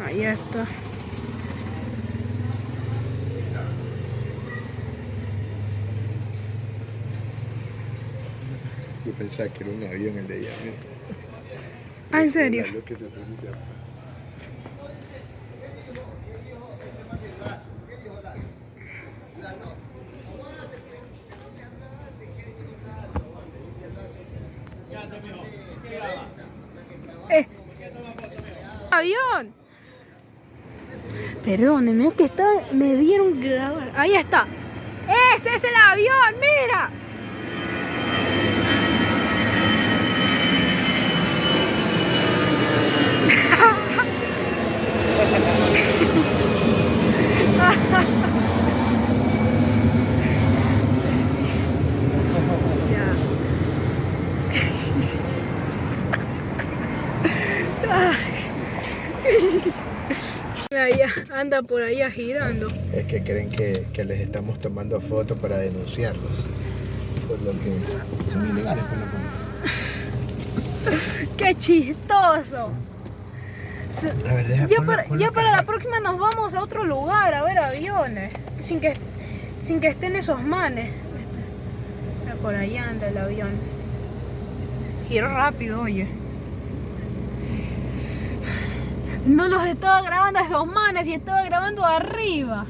Ahí está. Yo pensaba que era un avión el de allá. Ah, ¿en serio? Lo que se pronuncia. Avión. Perdóneme, es que me vieron grabar. Ahí está. ¡Ese es el avión! ¡Mira! Allá, anda por allá girando. Es que creen que les estamos tomando fotos para denunciarlos. Por lo que son ilegales por la cuenta. ¡Qué chistoso! A ver, deja Ya para la próxima nos vamos a otro lugar a ver aviones. Sin que estén esos manes. Por allá anda el avión. Giro rápido, oye. No los estaba grabando a esos manes y estaba grabando arriba.